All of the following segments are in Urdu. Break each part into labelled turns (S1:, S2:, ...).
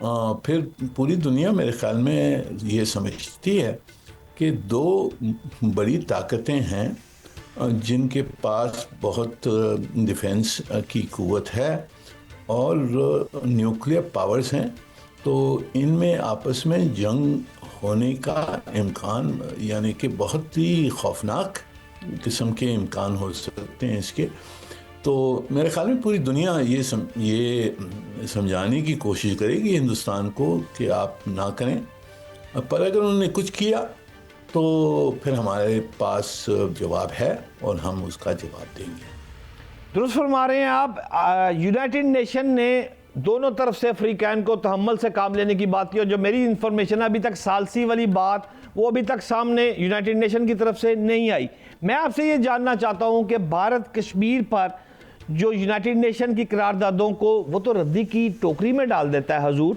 S1: پھر پوری دنیا میرے خیال میں یہ سمجھتی ہے کہ دو بڑی طاقتیں ہیں جن کے پاس بہت ڈیفنس کی قوت ہے اور نیوکلیر پاورز ہیں، تو ان میں آپس میں جنگ ہونے کا امکان، یعنی کہ بہت ہی خوفناک قسم کے امکان ہو سکتے ہیں اس کے. تو میرے خیال میں پوری دنیا یہ سمجھانے کی کوشش کرے گی ہندوستان کو کہ آپ نہ کریں، پر اگر انہوں نے کچھ کیا تو پھر ہمارے پاس جواب ہے اور ہم اس کا جواب دیں گے.
S2: درست فرما رہے ہیں آپ. یونائٹڈ نیشن نے دونوں طرف سے فریقین کو تحمل سے کام لینے کی بات کی، اور جو میری انفارمیشن ابھی تک ثالثی والی بات وہ ابھی تک سامنے یونائٹڈ نیشن کی طرف سے نہیں آئی. میں آپ سے یہ جاننا چاہتا ہوں کہ بھارت کشمیر پر جو یونائٹڈ نیشن کی قراردادوں کو وہ تو ردی کی ٹوکری میں ڈال دیتا ہے حضور،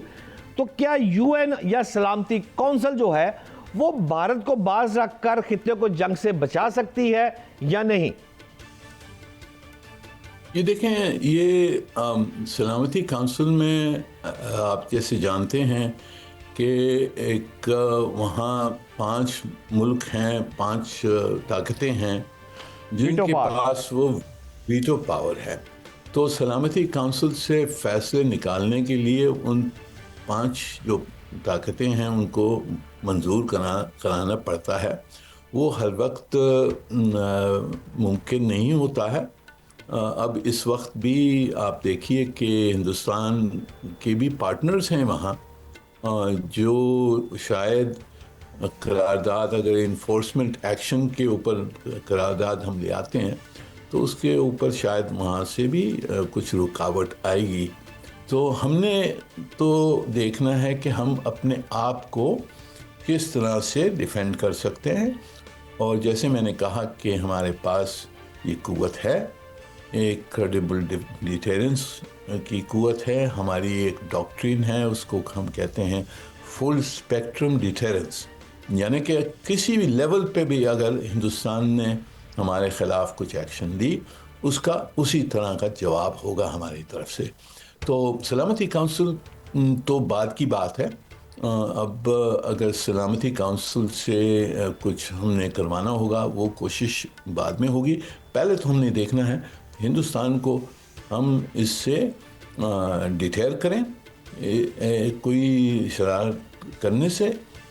S2: تو کیا یو این یا سلامتی کونسل جو ہے وہ بھارت کو باز رکھ کر خطے کو جنگ سے بچا سکتی ہے یا نہیں؟
S1: یہ دیکھیں، یہ سلامتی کونسل میں آپ جیسے جانتے ہیں کہ ایک وہاں 5 ملک ہیں، 5 طاقتیں ہیں جن کے پاس وہ ویٹو پاور ہے. تو سلامتی کونسل سے فیصلے نکالنے کے لیے ان 5 جو طاقتیں ہیں ان کو منظور کرانا پڑتا ہے. وہ ہر وقت ممکن نہیں ہوتا ہے. اب اس وقت بھی آپ دیکھیے کہ ہندوستان کے بھی پارٹنرز ہیں وہاں، جو شاید قرارداد، اگر انفورسمنٹ ایکشن کے اوپر قرارداد ہم لے آتے ہیں تو اس کے اوپر شاید وہاں سے بھی کچھ رکاوٹ آئے گی. تو ہم نے تو دیکھنا ہے کہ ہم اپنے آپ کو کس طرح سے ڈیفینڈ کر سکتے ہیں. اور جیسے میں نے کہا کہ ہمارے پاس یہ قوت ہے، ایک کریڈیبل ڈیٹرنس کی قوت ہے. ہماری ایک ڈاکٹرین ہے، اس کو ہم کہتے ہیں فل اسپیکٹرم ڈیٹرنس، یعنی کہ کسی بھی لیول پہ بھی اگر ہندوستان نے ہمارے خلاف کچھ ایکشن لی، اس کا اسی طرح کا جواب ہوگا ہماری طرف سے. تو سلامتی کونسل تو بعد کی بات ہے. اب اگر سلامتی کونسل سے کچھ ہم نے کروانا ہوگا وہ کوشش بعد میں ہوگی. پہلے تو ہم نے دیکھنا ہے ہندوستان کو ہم اس سے ڈیٹیئر کریں کوئی شرارت کرنے سے،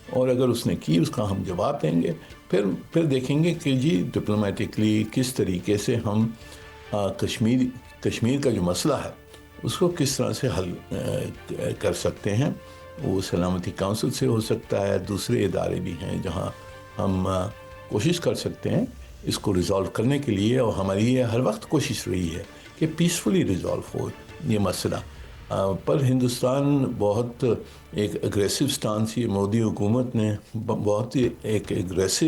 S1: اور اگر اس نے کی اس کا ہم جواب دیں گے. پھر دیکھیں گے کہ جی ڈپلومیٹکلی کس طریقے سے ہم کشمیر کا جو مسئلہ ہے اس کو کس طرح سے حل کر سکتے ہیں. وہ سلامتی کونسل سے ہو سکتا ہے، دوسرے ادارے بھی ہیں جہاں ہم کوشش کر سکتے ہیں اس کو ریزالو کرنے کے لیے. اور ہماری یہ ہر وقت کوشش رہی ہے کہ پیسفلی ریزالو ہو یہ مسئلہ. پر ہندوستان بہت ایک اگریسو سٹانس، یہ مودی حکومت نے بہت ہی ایک اگریسو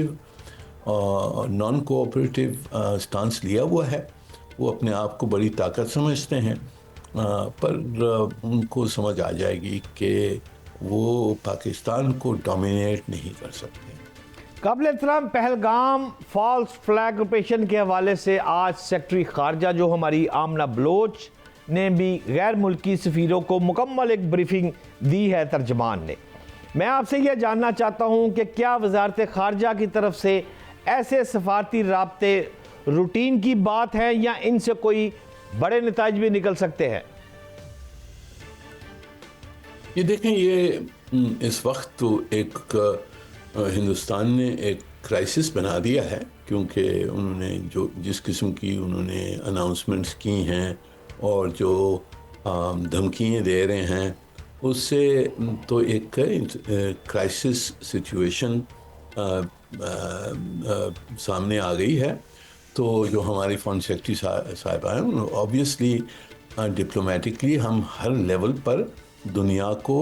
S1: نان کوآپریٹو سٹانس لیا ہوا ہے. وہ اپنے آپ کو بڑی طاقت سمجھتے ہیں، پر ان کو سمجھ آ جائے گی کہ وہ پاکستان کو ڈومینیٹ نہیں کر سکتے.
S2: قابل احترام، پہلگام فالس فلیگ آپریشن کے حوالے سے آج سیکرٹری خارجہ جو ہماری آمنہ بلوچ نے بھی غیر ملکی سفیروں کو مکمل ایک بریفنگ دی ہے ترجمان نے. میں آپ سے یہ جاننا چاہتا ہوں کہ کیا وزارت خارجہ کی طرف سے ایسے سفارتی رابطے روٹین کی بات ہے یا ان سے کوئی بڑے نتائج بھی نکل سکتے ہیں؟
S1: یہ دیکھیں، یہ اس وقت تو ایک ہندوستان نے ایک کرائسس بنا دیا ہے، کیونکہ انہوں نے جس قسم کی انہوں نے اناؤنسمنٹس کی ہیں اور جو دھمکیاں دے رہے ہیں اس سے تو ایک کرائسس سچویشن سامنے آ گئی ہے. تو جو ہماری فارن سیکرٹری صاحبہ ہیں، آبویسلی ڈپلومیٹکلی ہم ہر لیول پر دنیا کو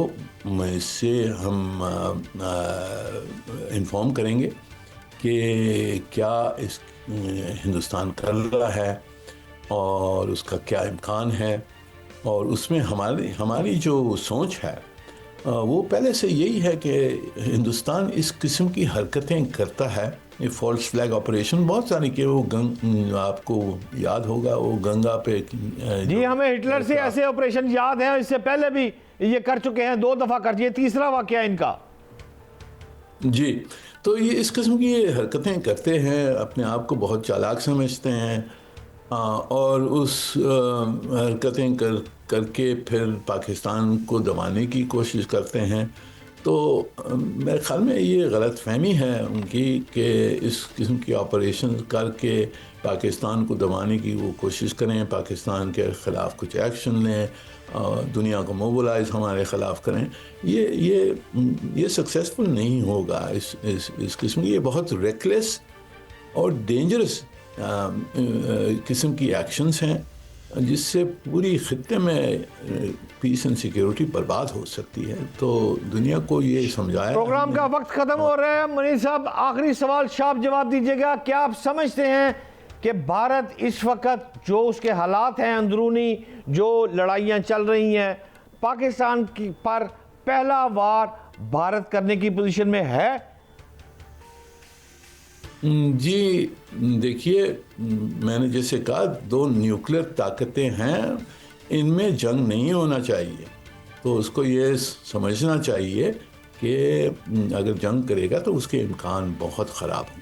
S1: اس سے ہم انفارم کریں گے کہ کیا اس ہندوستان کر رہا ہے اور اس کا کیا امکان ہے. اور اس میں ہماری جو سوچ ہے وہ پہلے سے یہی ہے کہ ہندوستان اس قسم کی حرکتیں کرتا ہے یہ فالس فلیگ آپریشن بہت ساری کہ وہ آپ کو یاد ہوگا وہ گنگا پہ
S2: جی ہمیں ہٹلر سے ایسے آپریشن یاد ہیں، اس سے پہلے بھی یہ کر چکے ہیں، 2 دفعہ کر چکے، تیسرا واقعہ ان کا.
S1: جی تو یہ اس قسم کی حرکتیں کرتے ہیں، اپنے آپ کو بہت چالاک سمجھتے ہیں اور اس حرکتیں کر کے پھر پاکستان کو دبانے کی کوشش کرتے ہیں. تو میرے خیال میں یہ غلط فہمی ہے ان کی کہ اس قسم کی آپریشن کر کے پاکستان کو دبانے کی وہ کوشش کریں، پاکستان کے خلاف کچھ ایکشن لیں، دنیا کو موبلائز ہمارے خلاف کریں. یہ سکسیسفل نہیں ہوگا. اس قسم کی یہ بہت ریکلیس اور ڈینجرس قسم کی ایکشنز ہیں جس سے پوری خطے میں پیس اینڈ سیکیورٹی برباد ہو سکتی ہے. تو دنیا کو یہ سمجھایا.
S2: پروگرام کا وقت ختم ہو رہا ہے. منیر صاحب آخری سوال شاپ جواب دیجیے گا، کیا آپ سمجھتے ہیں کہ بھارت اس وقت جو اس کے حالات ہیں اندرونی، جو لڑائیاں چل رہی ہیں، پاکستان پر پہلا وار بھارت کرنے کی پوزیشن میں ہے؟
S1: جی دیکھیے، میں نے جیسے کہا 2 نیوکلیر طاقتیں ہیں، ان میں جنگ نہیں ہونا چاہیے. تو اس کو یہ سمجھنا چاہیے کہ اگر جنگ کرے گا تو اس کے امکان بہت خراب ہوں.